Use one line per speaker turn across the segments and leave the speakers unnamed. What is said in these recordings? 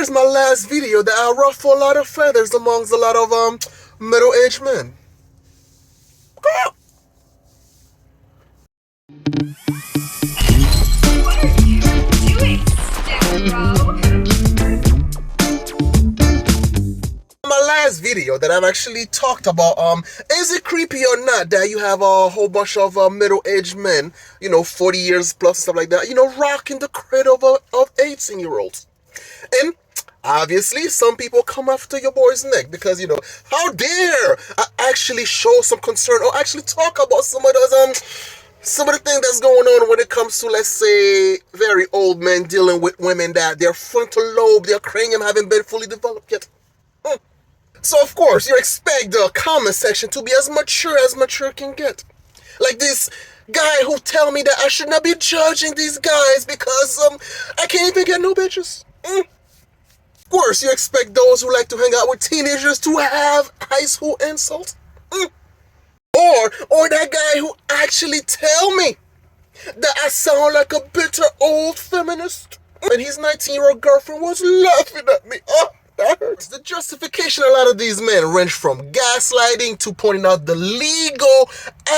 here's my last video that I ruffle a lot of feathers amongst a lot of middle-aged men.
What are you doing, Sparrow?
My last video that I've actually talked about, is it creepy or not that you have a whole bunch of middle-aged men, 40 years plus, stuff like that, rocking the cradle of 18-year-olds? And obviously, some people come after your boy's neck because, how dare I actually show some concern or actually talk about some of the things that's going on when it comes to, let's say, very old men dealing with women that their frontal lobe, their cranium haven't been fully developed yet. So, of course, you expect the comment section to be as mature can get. Like this guy who tell me that I should not be judging these guys because I can't even get no bitches. Of course, you expect those who like to hang out with teenagers to have high school insults. Or that guy who actually tell me that I sound like a bitter old feminist and his 19-year-old girlfriend was laughing at me. Oh, that hurts. The justification a lot of these men range from gaslighting to pointing out the legal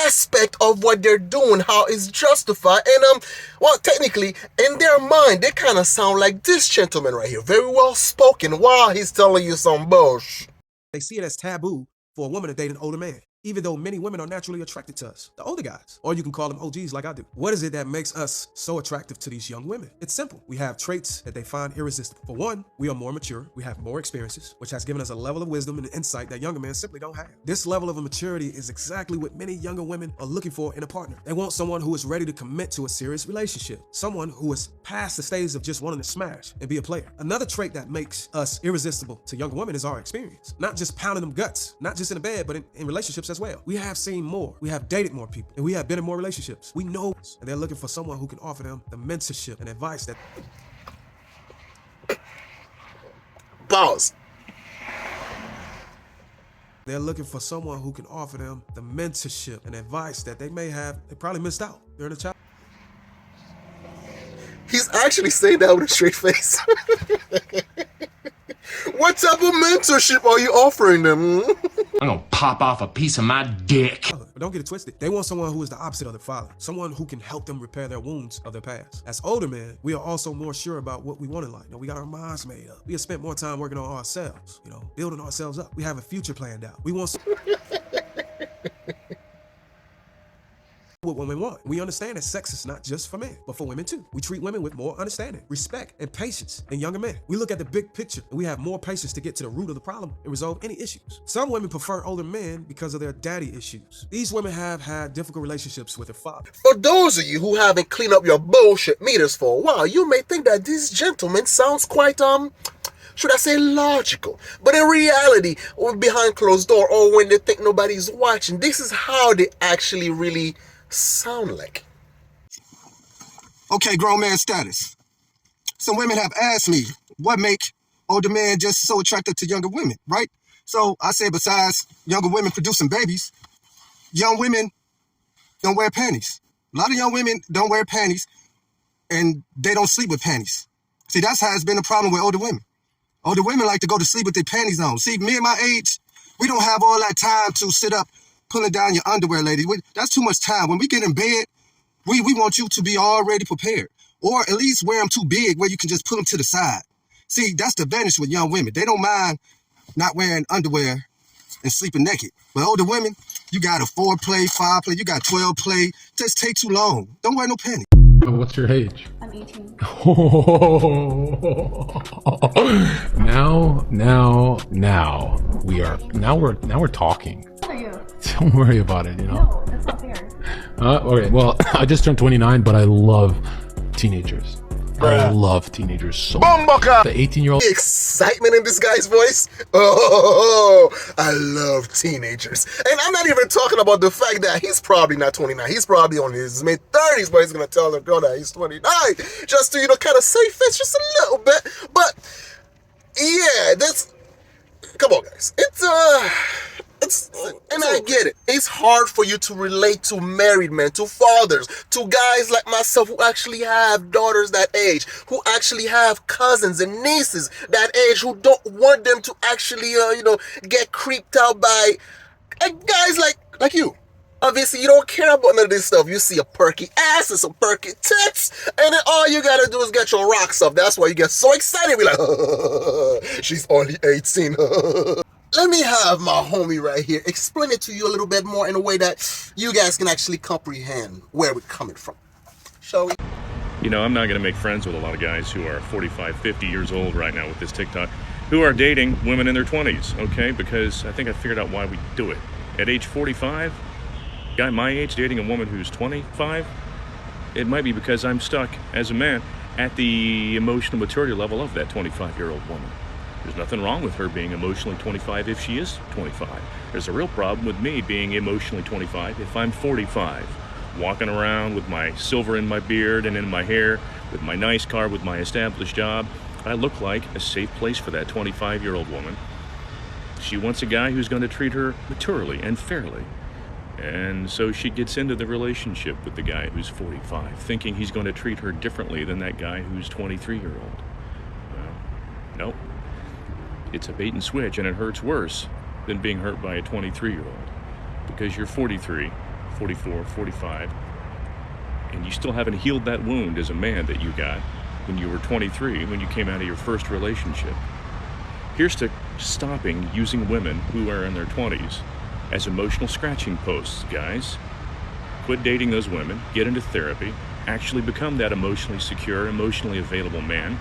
aspect of what they're doing, how it's justified. And well, technically, in their mind, they kind of sound like this gentleman right here, very well spoken while he's telling you some bullshit.
They see it as taboo for a woman to date an older man, even though many women are naturally attracted to us, the older guys, or you can call them OGs like I do. What is it that makes us so attractive to these young women? It's simple. We have traits that they find irresistible. For one, we are more mature, we have more experiences, which has given us a level of wisdom and insight that younger men simply don't have. This level of maturity is exactly what many younger women are looking for in a partner. They want someone who is ready to commit to a serious relationship, someone who is past the stage of just wanting to smash and be a player. Another trait that makes us irresistible to younger women is our experience. Not just pounding them guts, not just in the bed, but in relationships as well. We have seen more, we have dated more people, and we have been in more relationships. We know, and they're looking for someone who can offer them the mentorship and advice that...
Pause.
They're looking for someone who can offer them the mentorship and advice that they probably missed out during the child.
He's actually saying that with a straight face. What type of mentorship are you offering them?
I'm gonna pop off a piece of my dick.
But don't get it twisted. They want someone who is the opposite of their father, someone who can help them repair their wounds of their past. As older men, we are also more sure about what we want in life. We got our minds made up. We have spent more time working on ourselves, building ourselves up. We have a future planned out. We want what women want. We understand that sex is not just for men, but for women too. We treat women with more understanding, respect, and patience than younger men. We look at the big picture, and we have more patience to get to the root of the problem and resolve any issues. Some women prefer older men because of their daddy issues. These women have had difficult relationships with their father.
For those of you who haven't cleaned up your bullshit meters for a while, you may think that this gentleman sounds quite, should I say logical? But in reality, behind closed door or when they think nobody's watching, this is how they actually really sound like.
Okay, grown man status. Some women have asked me what make older men just so attractive to younger women, right? So I say besides younger women producing babies, young women don't wear panties. A lot of young women don't wear panties and they don't sleep with panties. See, that's how it's been a problem with older women. Older women like to go to sleep with their panties on. See, me and my age, we don't have all that time to sit up pulling down your underwear, ladies. That's too much time. When we get in bed, we want you to be already prepared. Or at least wear them too big where you can just put them to the side. See, that's the advantage with young women. They don't mind not wearing underwear and sleeping naked. But older women, you got a 4-play, 5-play, you got 12-play. Just take too long. Don't wear no panties.
What's your age?
I'm 18.
Now we're talking.
How old are you?
Don't worry about it,
No, that's not fair.
Okay, well, I just turned 29, but I love teenagers. I love teenagers so much. The 18-year-old.
The excitement in this guy's voice. Oh, I love teenagers. And I'm not even talking about the fact that he's probably not 29. He's probably on his mid-30s, but he's going to tell the girl that he's 29. Just to, kind of save face just a little bit. But, yeah, come on, guys. It's And I get it. It's hard for you to relate to married men, to fathers, to guys like myself who actually have daughters that age, who actually have cousins and nieces that age, who don't want them to actually, get creeped out by guys like you. Obviously, you don't care about none of this stuff. You see a perky ass and some perky tits, and then all you gotta do is get your rocks up. That's why you get so excited. Be like, she's only 18. Let me have my homie right here explain it to you a little bit more in a way that you guys can actually comprehend where we're coming from. Shall we?
You know, I'm not going to make friends with a lot of guys who are 45, 50 years old right now with this TikTok, who are dating women in their 20s, okay? Because I think I figured out why we do it. At age 45, guy my age dating a woman who's 25, it might be because I'm stuck as a man at the emotional maturity level of that 25-year-old woman. There's nothing wrong with her being emotionally 25 if she is 25. There's a real problem with me being emotionally 25 if I'm 45. Walking around with my silver in my beard and in my hair, with my nice car, with my established job, I look like a safe place for that 25-year-old woman. She wants a guy who's going to treat her maturely and fairly. And so she gets into the relationship with the guy who's 45, thinking he's going to treat her differently than that guy who's 23-year-old. Well, nope. It's a bait and switch, and it hurts worse than being hurt by a 23-year-old. Because you're 43, 44, 45, and you still haven't healed that wound as a man that you got when you were 23, when you came out of your first relationship. Here's to stopping using women who are in their 20s as emotional scratching posts, guys. Quit dating those women, get into therapy, actually become that emotionally secure, emotionally available man.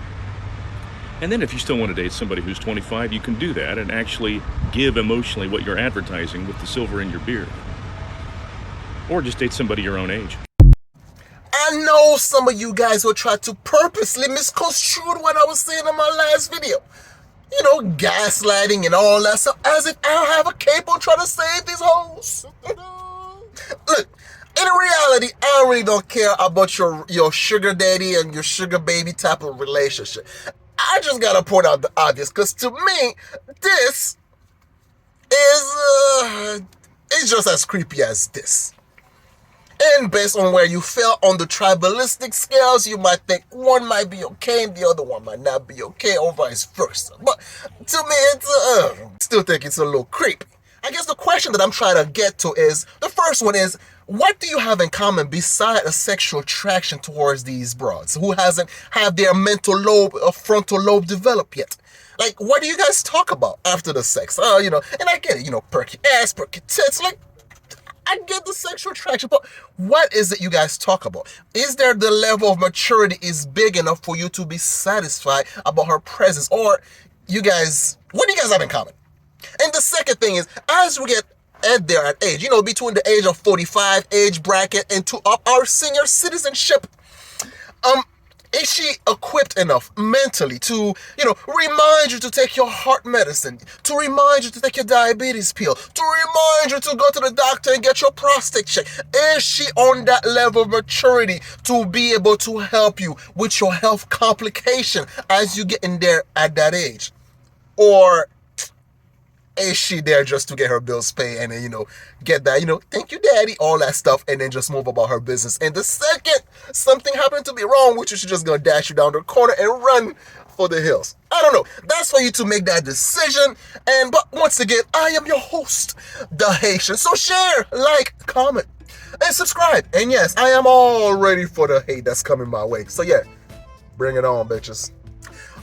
And then if you still want to date somebody who's 25, you can do that and actually give emotionally what you're advertising with the silver in your beard. Or just date somebody your own age.
I know some of you guys will try to purposely misconstrue what I was saying in my last video. You know, gaslighting and all that stuff, as if I don't have a cape on trying to save these hoes. Look, in reality, I really don't care about your sugar daddy and your sugar baby type of relationship. I just gotta point out the obvious, because to me, this is it's just as creepy as this. And based on where you fell on the tribalistic scales, you might think one might be okay and the other one might not be okay, or vice versa. But to me, it's still think it's a little creepy. I guess the question that I'm trying to get to is, the first one is, what do you have in common beside a sexual attraction towards these broads who hasn't had their mental lobe or frontal lobe developed yet? Like, what do you guys talk about after the sex? And I get it, perky ass, perky tits, like, I get the sexual attraction, but what is it you guys talk about? Is there the level of maturity is big enough for you to be satisfied about her presence? Or what do you guys have in common? And the second thing is, as we get there at age, between the age of 45 age bracket and to up our senior citizenship, is she equipped enough mentally to, remind you to take your heart medicine, to remind you to take your diabetes pill, to remind you to go to the doctor and get your prostate checked? Is she on that level of maturity to be able to help you with your health complication as you get in there at that age? Or is she there just to get her bills paid and then, get that, thank you, daddy, all that stuff, and then just move about her business? And the second something happened to be wrong with you, she's just going to dash you down the corner and run for the hills. I don't know. That's for you to make that decision. But once again, I am your host, The Haitian. So share, like, comment, and subscribe. And yes, I am all ready for the hate that's coming my way. So yeah, bring it on, bitches.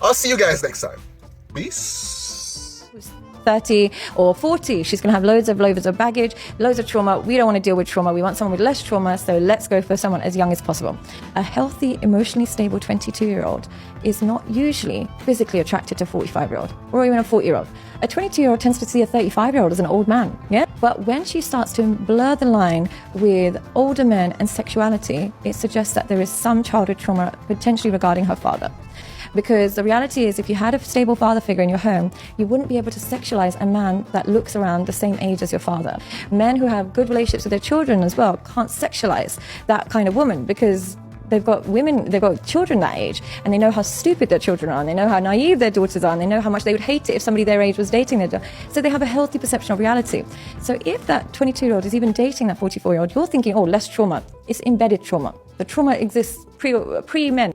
I'll see you guys next time. Peace.
30 or 40, she's going to have loads of baggage, loads of trauma. We don't want to deal with trauma. We want someone with less trauma, so let's go for someone as young as possible. A healthy, emotionally stable 22-year-old is not usually physically attracted to a 45-year-old or even a 40-year-old. A 22-year-old tends to see a 35-year-old as an old man, yeah? But when she starts to blur the line with older men and sexuality, it suggests that there is some childhood trauma potentially regarding her father. Because the reality is, if you had a stable father figure in your home, you wouldn't be able to sexualize a man that looks around the same age as your father. Men who have good relationships with their children as well can't sexualize that kind of woman, because they've got children that age, and they know how stupid their children are, and they know how naive their daughters are, and they know how much they would hate it if somebody their age was dating their daughter. So they have a healthy perception of reality. So if that 22-year-old is even dating that 44-year-old, you're thinking, oh, less trauma. It's embedded trauma. The trauma exists pre-men.